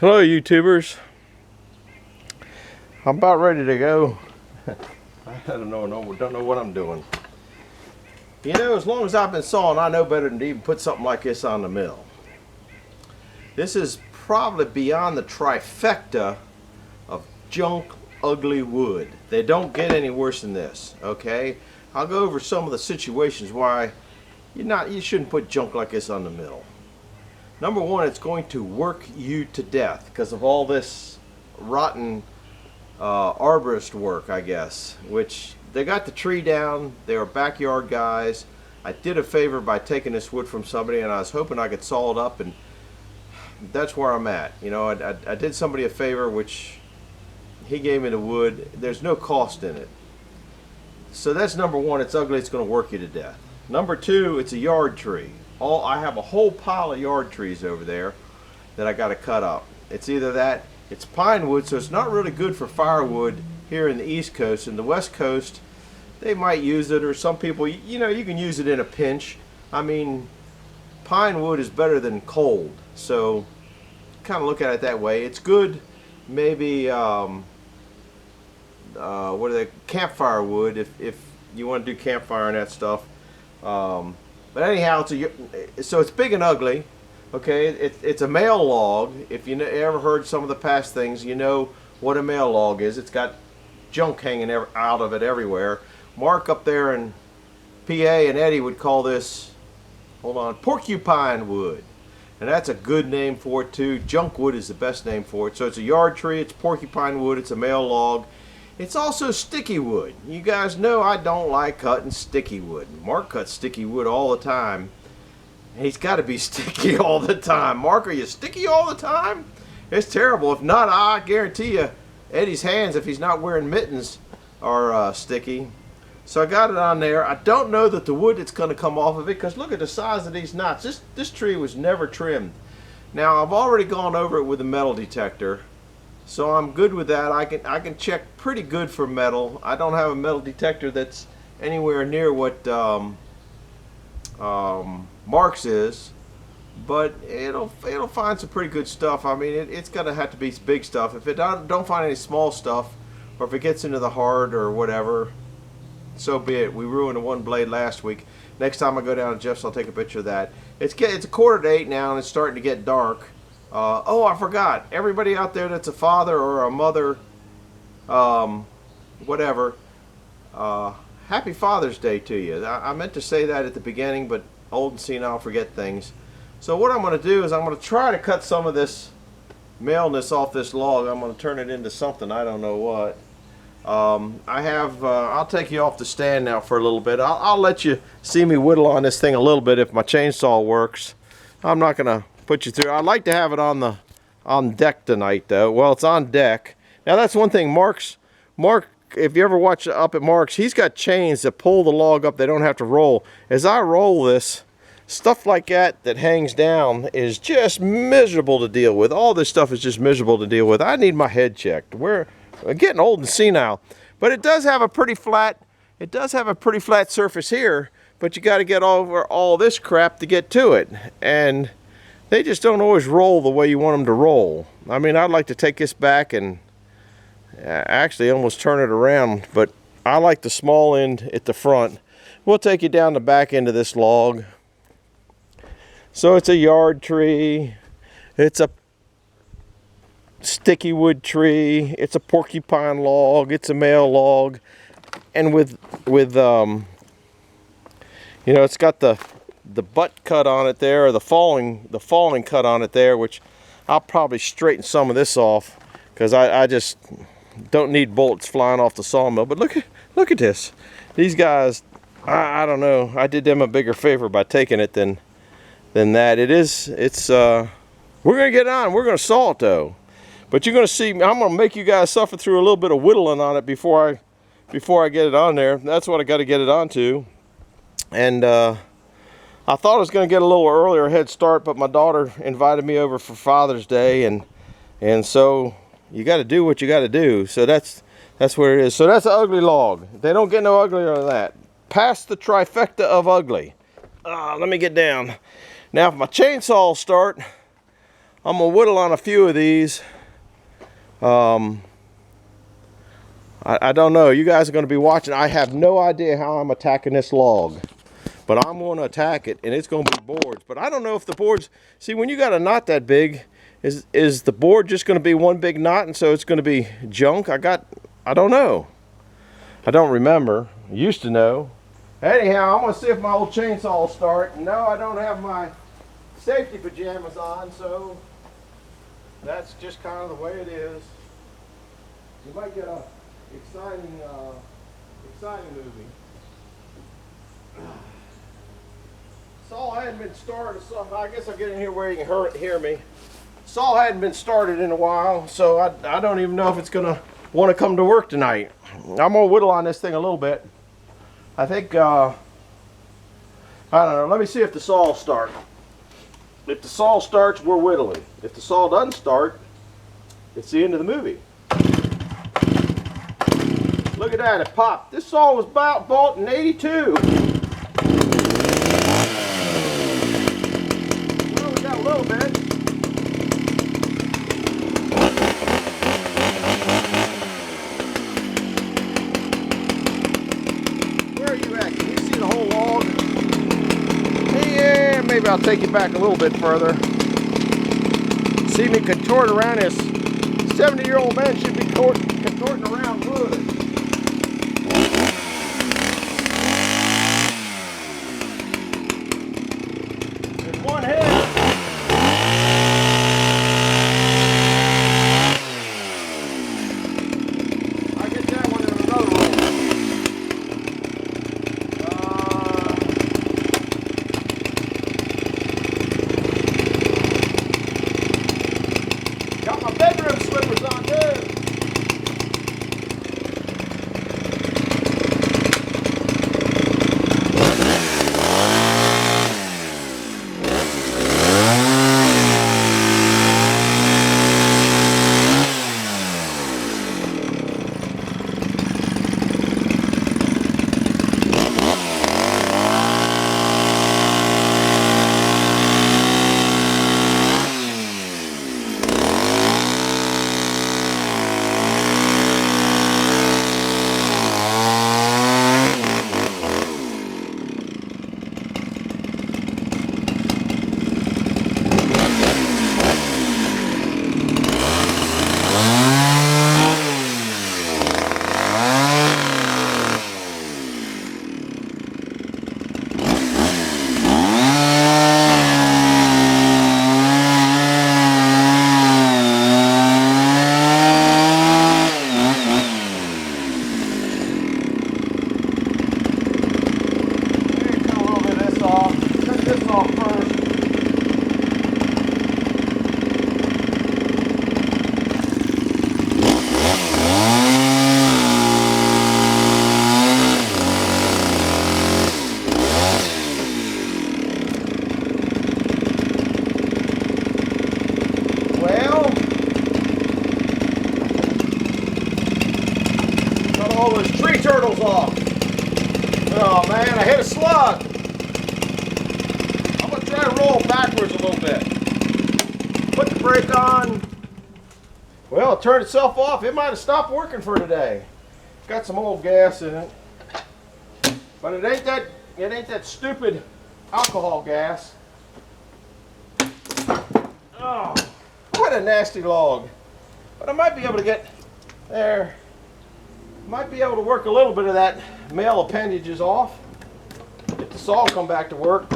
Hello YouTubers. I'm about ready to go. I don't know what I'm doing. You know, as long as I've been sawing, I know better than to even put something like this on the mill. This is probably beyond the trifecta of junk, ugly wood. They don't get any worse than this, okay? I'll go over some of the situations why you shouldn't put junk like this on the mill. Number one, it's going to work you to death because of all this rotten arborist work, I guess, which they got the tree down. They were backyard guys. I did a favor by taking this wood from somebody, and I was hoping I could saw it up, and that's where I'm at. You know, I did somebody a favor, which he gave me the wood. There's no cost in it. So that's number one. It's ugly. It's going to work you to death. Number two, it's a yard tree. I have a whole pile of yard trees over there that I got to cut up. It's either that, it's pine wood, so it's not really good for firewood here in the East Coast. In the West Coast, they might use it, or some people, you know, you can use it in a pinch. I mean, pine wood is better than cold, so kind of look at it that way. It's good, maybe, campfire wood, if you want to do campfire and that stuff. But anyhow, so it's big and ugly. Okay, it's a male log. If you ever heard some of the past things, you know what a male log is. It's got junk hanging out of it everywhere. Mark up there in PA and Eddie would call this, hold on, porcupine wood. And that's a good name for it too. Junk wood is the best name for it. So it's a yard tree, it's porcupine wood, it's a male log. It's also sticky wood. You guys know I don't like cutting sticky wood. Mark cuts sticky wood all the time. He's got to be sticky all the time. Mark, are you sticky all the time? It's terrible. If not, I guarantee you Eddie's hands, if he's not wearing mittens, are sticky. So I got it on there. I don't know that the wood that's going to come off of it, because look at the size of these knots. This tree was never trimmed. Now, I've already gone over it with a metal detector. So I'm good with that. I can check pretty good for metal. I don't have a metal detector that's anywhere near what Mark's is, but it'll find some pretty good stuff. I mean, it's gonna have to be big stuff. If it don't find any small stuff, or if it gets into the hard or whatever, so be it. We ruined the one blade last week. Next time I go down to Jeff's, I'll take a picture of that. It's 7:45 now, and it's starting to get dark. Oh, I forgot. Everybody out there that's a father or a mother, whatever, happy Father's Day to you. I meant to say that at the beginning, but old and senile forget things. So what I'm going to do is I'm going to try to cut some of this maleness off this log. I'm going to turn it into something, I don't know what. I'll take you off the stand now for a little bit. I'll let you see me whittle on this thing a little bit if my chainsaw works. I'm not going to put you through. I'd like to have it on deck tonight, though. Well, it's on deck. Now that's one thing. Mark, if you ever watch up at Mark's, he's got chains that pull the log up. They don't have to roll. As I roll this, stuff like that hangs down is just miserable to deal with. All this stuff is just miserable to deal with. I need my head checked. We're getting old and senile, but it does have a pretty flat. It does have a pretty flat surface here, but you got to get over all this crap to get to it, and they just don't always roll the way you want them to roll. I mean, I'd like to take this back and actually almost turn it around, but I like the small end at the front. We'll take you down the back end of this log. So it's a yard tree. It's a sticky wood tree. It's a porcupine log. It's a male log. And with you know, it's got the butt cut on it there, or the falling cut on it there, which I'll probably straighten some of this off, because I just don't need bullets flying off the sawmill. But look at this. These guys, I don't know. I did them a bigger favor by taking it than that. We're gonna get on. We're gonna saw it though. But you're gonna see. I'm gonna make you guys suffer through a little bit of whittling on it before I get it on there. That's what I got to get it onto. And I thought I was going to get a little earlier head start, but my daughter invited me over for Father's Day, and so you got to do what you got to do. So that's what it is. So that's an ugly log. They don't get no uglier than that. Past the trifecta of ugly. Let me get down. Now, if my chainsaw will start, I'm gonna whittle on a few of these. I don't know. You guys are going to be watching. I have no idea how I'm attacking this log, but I'm going to attack it, and it's going to be boards. But I don't know if the boards. See, when you got a knot that big, is the board just going to be one big knot, and so it's going to be junk? I don't know. I don't remember. I used to know. Anyhow, I'm going to see if my old chainsaw will start. No, I don't have my safety pajamas on, so that's just kind of the way it is. You might get a exciting movie. Saw hadn't been started, so I guess I'll get in here where you can hear me. Saw hadn't been started in a while, so I don't even know if it's gonna want to come to work tonight. I'm gonna whittle on this thing a little bit. I think I don't know. Let me see if the saw will start. If the saw starts, we're whittling. If the saw doesn't start, it's the end of the movie. Look at that, it popped. This saw was bought in '82. Well, we got a little bit. Where are you at? Can you see the whole log? Yeah, maybe I'll take you back a little bit further. See me contort around this. 70-year-old man should be contorting around wood. One hit. I get that one in another roll. Got my bedroom slippers on too. All those tree turtles off. Oh man, I hit a slug. I'm gonna try to roll backwards a little bit. Put the brake on. Well, it turned itself off. It might have stopped working for today. Got some old gas in it. But it ain't that stupid alcohol gas. Oh, what a nasty log. But I might be able to get there. Might be able to work a little bit of that male appendages off if the saw come back to work.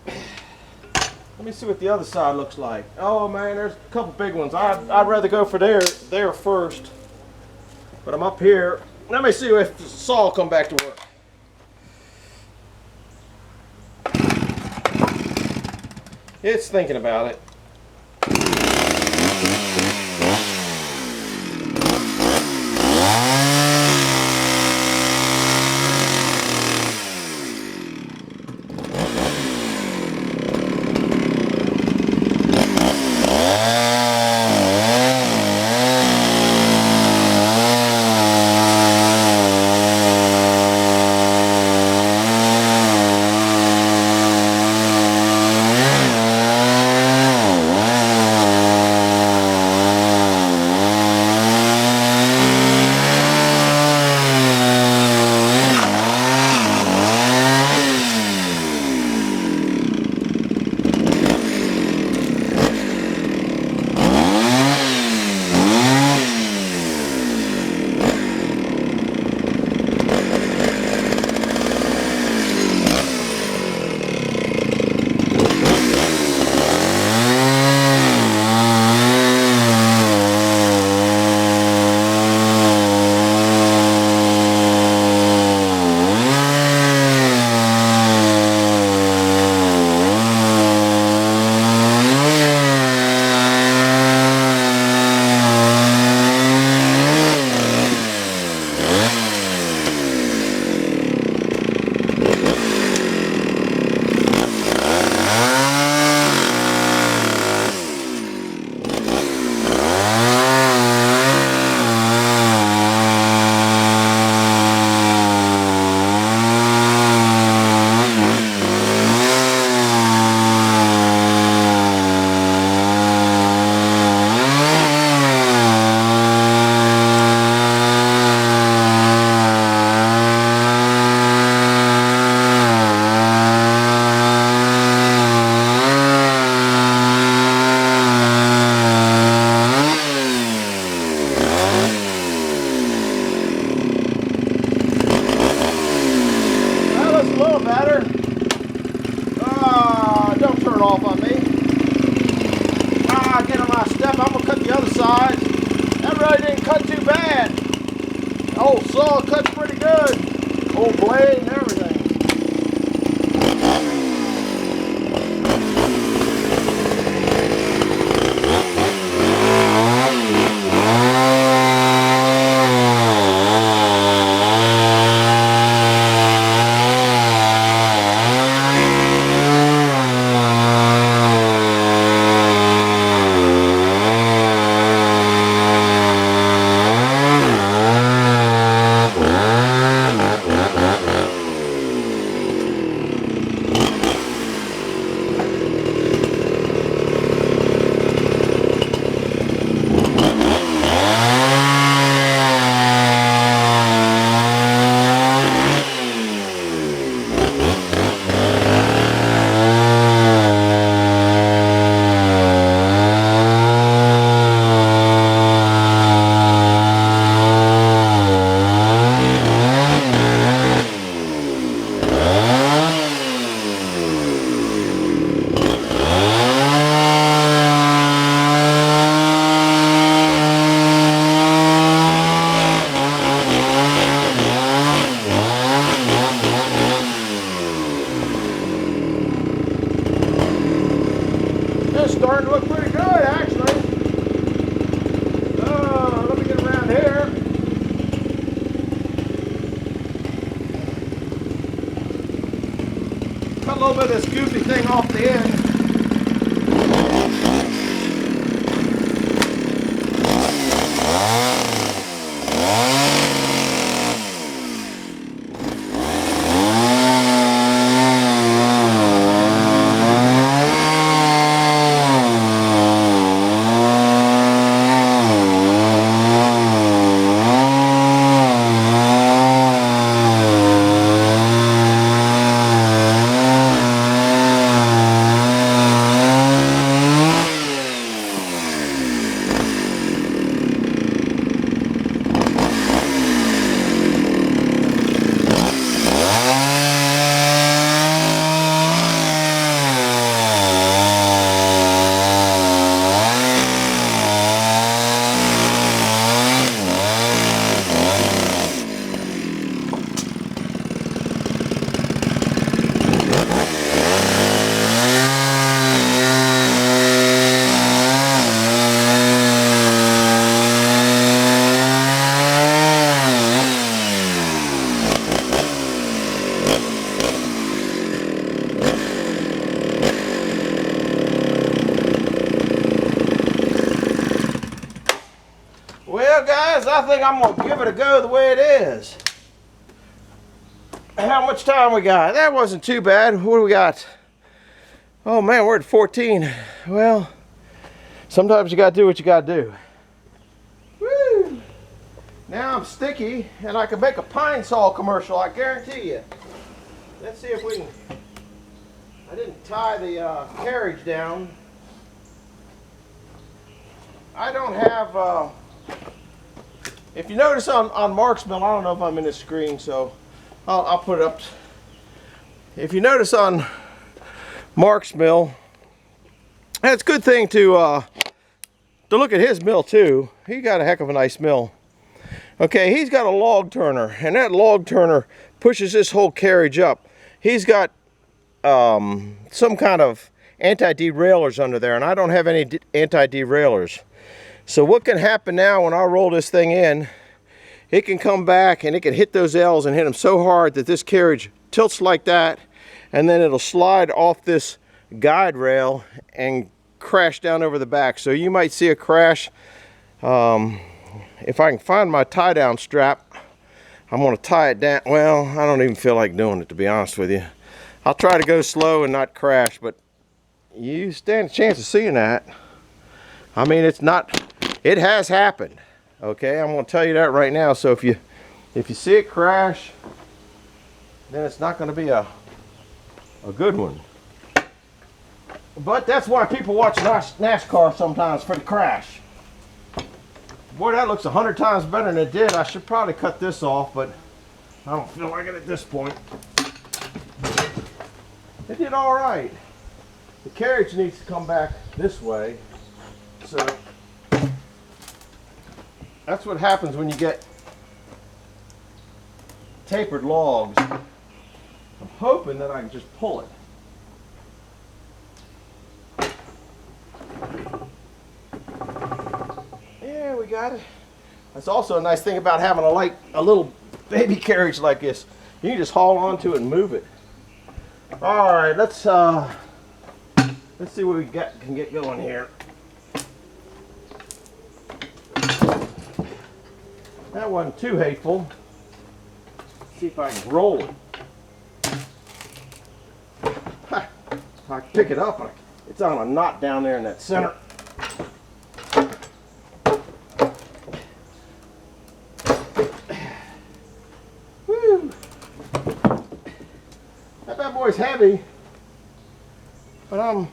Let me see what the other side looks like. Oh man, there's a couple big ones. I'd rather go for there first. But I'm up here. Let me see if the saw come back to work. It's thinking about it. size. That really didn't cut too bad. The old saw cuts pretty good. Old blade and everything. It's starting to look pretty good, actually. Let me get around here. Cut a little bit of this goofy thing off the end. Well, guys, I think I'm going to give it a go the way it is. How much time we got? That wasn't too bad. What do we got? Oh, man, we're at 14. Well, sometimes you got to do what you got to do. Woo! Now I'm sticky, and I can make a pine saw commercial, I guarantee you. Let's see if we can... I didn't tie the carriage down. I don't have... if you notice on Mark's mill, I don't know if I'm in the screen, so I'll put it up. If you notice on Mark's mill, that's a good thing to look at his mill too. He got a heck of a nice mill. Okay, he's got a log turner, and that log turner pushes this whole carriage up. He's got some kind of anti-derailers under there, and I don't have any anti-derailers. So what can happen now when I roll this thing in, it can come back and it can hit those L's and hit them so hard that this carriage tilts like that, and then it'll slide off this guide rail and crash down over the back. So you might see a crash. If I can find my tie down strap, I'm going to tie it down. Well, I don't even feel like doing it, to be honest with you. I'll try to go slow and not crash, but you stand a chance of seeing that. I mean, it has happened. Okay, I'm going to tell you that right now. So if you see it crash, then it's not going to be a good one. But that's why people watch NASCAR sometimes, for the crash. Boy, that looks 100 times better than it did. I should probably cut this off, but I don't feel like it at this point. It did all right. The carriage needs to come back this way. So That's what happens when you get tapered logs. I'm hoping that I can just pull it. Yeah, we got it. That's also a nice thing about having a little baby carriage like this. You can just haul onto it and move it. All right, let's see what we can get going here. That wasn't too hateful. Let's see if I can roll it. If I pick it up, it's on a knot down there in that center. Woo! That bad boy's heavy, but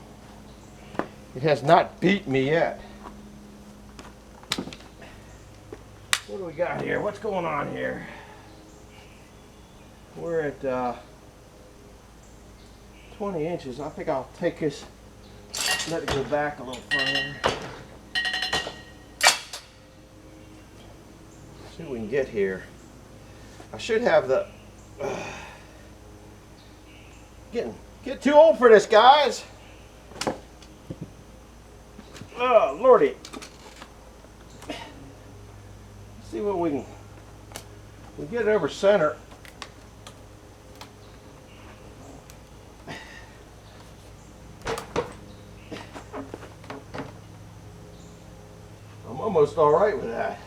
it has not beat me yet. What do we got here? What's going on here? We're at 20 inches. I think I'll take this, let it go back a little further. See what we can get here. I should have the get too old for this, guys. Oh lordy. See what we get it over center. I'm almost all right with that.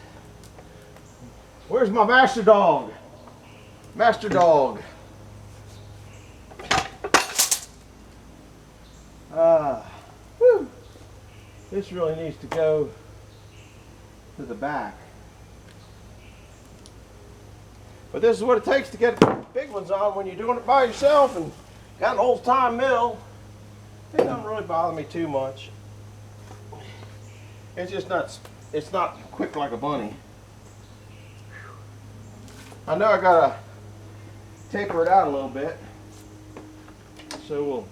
Where's my master dog? Master dog. Whew. This really needs to go to the back. But this is what it takes to get big ones on when you're doing it by yourself and got an old-time mill. It doesn't really bother me too much. It's just not, it's not quick like a bunny. I know I gotta taper it out a little bit. So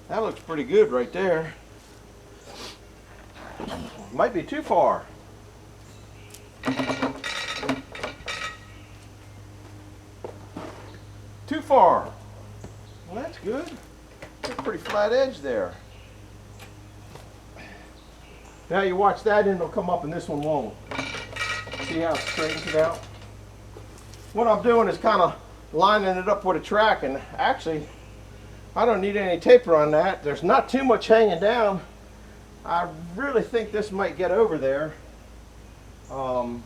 that looks pretty good right there. Might be too far. Too far. Well, that's good. That's a pretty flat edge there. Now you watch that end will come up and this one won't. See how it straightens it out? What I'm doing is kind of lining it up with a track, and actually I don't need any taper on that. There's not too much hanging down. I really think this might get over there. So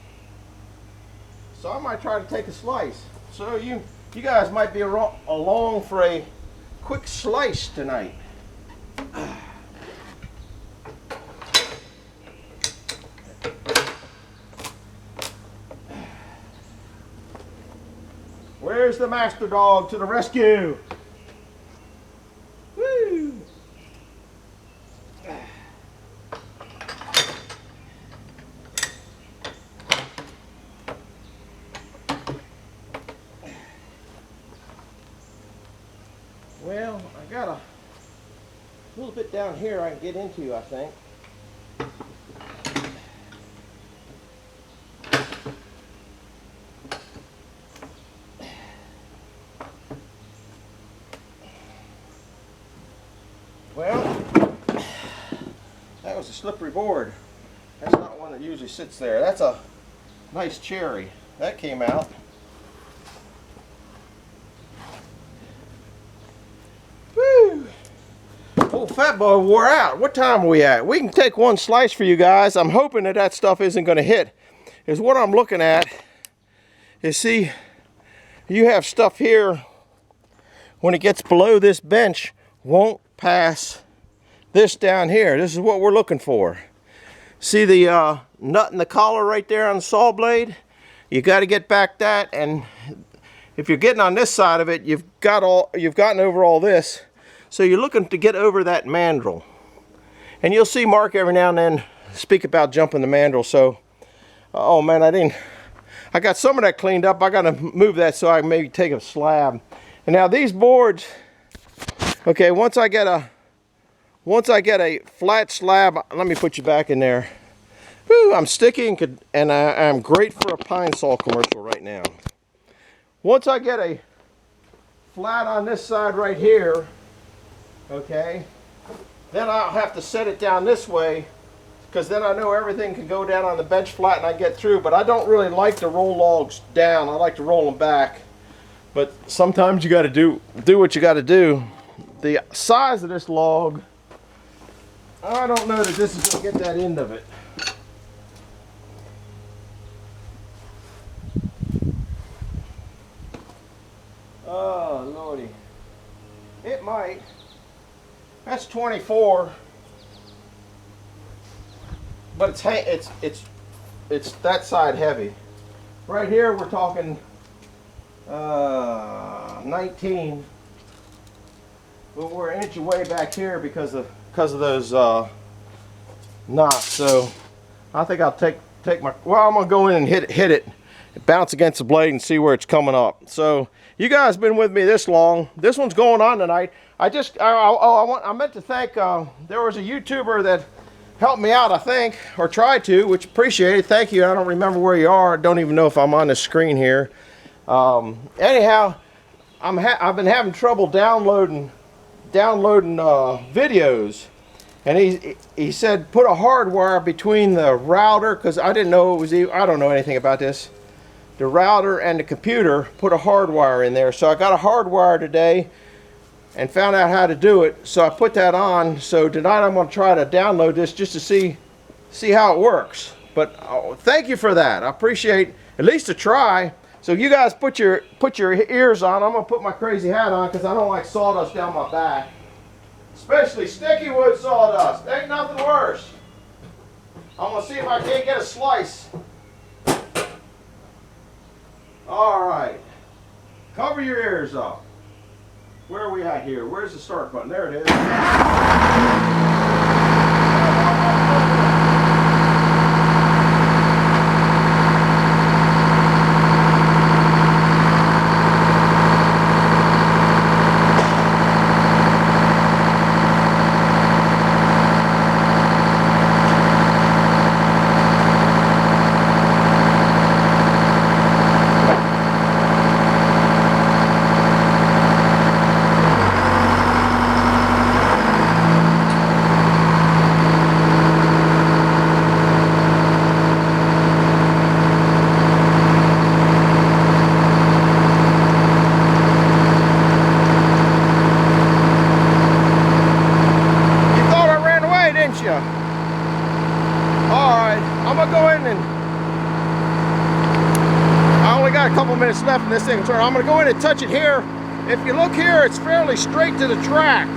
I might try to take a slice. So you guys might be along for a quick slice tonight. Where's the master dog to the rescue? Woo! Well, I got a little bit down here I can get into, I think. Well, that was a slippery board. That's not one that usually sits there. That's a nice cherry. That came out. Woo! Old fat boy wore out. What time are we at? We can take one slice for you guys. I'm hoping that that stuff isn't going to hit. Is what I'm looking at. Is see, you have stuff here when it gets below this bench won't pass this down here. This is what we're looking for. See the nut in the collar right there on the saw blade? You got to get back that, and if you're getting on this side of it, you've gotten over all this. So you're looking to get over that mandrel. And you'll see Mark every now and then speak about jumping the mandrel. So, oh man, I got some of that cleaned up. I got to move that so I can maybe take a slab. And now these boards, okay, once I get a flat slab, let me put you back in there. Whew, I'm sticky and I'm great for a pine saw commercial right now. Once I get a flat on this side right here, okay, then I'll have to set it down this way, because then I know everything can go down on the bench flat and I get through. But I don't really like to roll logs down. I like to roll them back. But sometimes you got to do what you got to do. The size of this log, I don't know that this is going to get that end of it. Oh, lordy. It might. That's 24. But it's that side heavy. Right here we're talking 19. But we're an inch away back here because of those knots. So I think I'll take my, well, I'm gonna go in and hit it, bounce against the blade and see where it's coming up. So you guys been with me this long. This one's going on tonight. I meant to thank, there was a YouTuber that helped me out, I think, or tried to, which appreciated. Thank you. I don't remember where you are. I don't even know if I'm on the screen here. Anyhow, I've been having trouble downloading videos, and he said put a hard wire between the router, because I didn't know it was, I don't know anything about this, the router and the computer. Put a hard wire in there. So I got a hard wire today and found out how to do it. So I put that on. So tonight I'm going to try to download this just to see how it works. But thank you for that. I appreciate at least a try. So you guys put your ears on. I'm going to put my crazy hat on because I don't like sawdust down my back. Especially sticky wood sawdust. Ain't nothing worse. I'm going to see if I can't get a slice. All right. Cover your ears up. Where are we at here? Where's the start button? There it is. Minutes left in this thing. I'm going to go in and touch it here. If you look here, it's fairly straight to the track.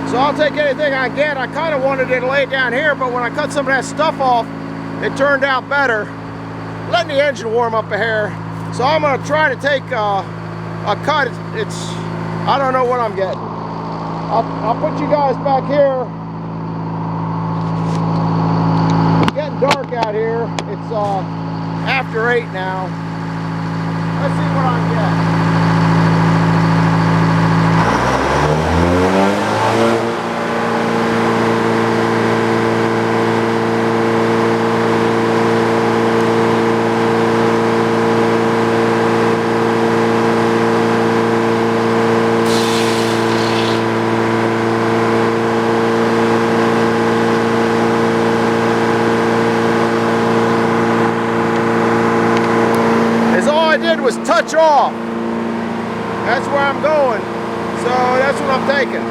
So I'll take anything I get. I kind of wanted to lay it down here, but when I cut some of that stuff off, it turned out better. Letting the engine warm up a hair. So I'm going to try to take a cut. I don't know what I'm getting. I'll put you guys back here. It's getting dark out here. It's after 8 now. Let's see what I get. Was touch off. That's where I'm going. So that's what I'm taking.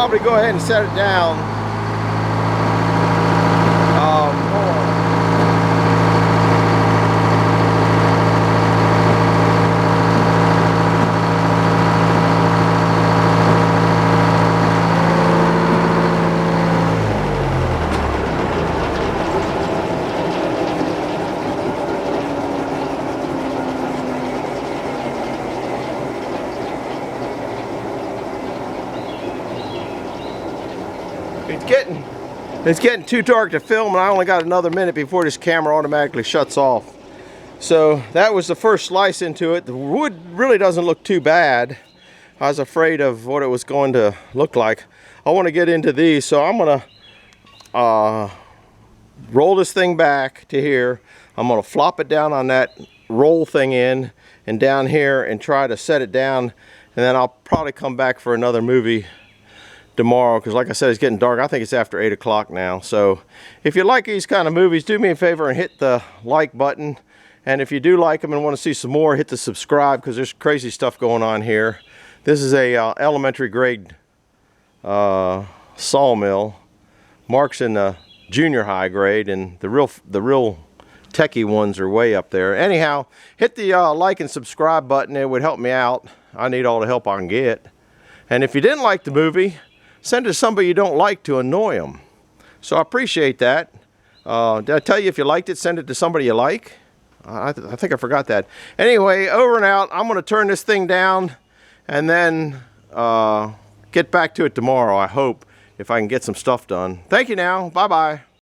probably go ahead and set it down. It's getting too dark to film, and I only got another minute before this camera automatically shuts off. So that was the first slice into it. The wood really doesn't look too bad. I was afraid of what it was going to look like. I want to get into these, so I'm going to roll this thing back to here. I'm going to flop it down on that roll thing in and down here and try to set it down, and then I'll probably come back for another movie tomorrow, because like I said, it's getting dark. I think it's after 8 o'clock now. So if you like these kind of movies, do me a favor and hit the like button. And if you do like them and want to see some more, hit the subscribe, because there's crazy stuff going on here. This is a elementary grade sawmill. Mark's in the junior high grade, and the real techie ones are way up there. Anyhow, hit the like and subscribe button. It would help me out. I need all the help I can get. And if you didn't like the movie, send it to somebody you don't like to annoy them. So I appreciate that. Did I tell you if you liked it, send it to somebody you like? I think I forgot that. Anyway, over and out. I'm going to turn this thing down and then get back to it tomorrow, I hope, if I can get some stuff done. Thank you now. Bye-bye.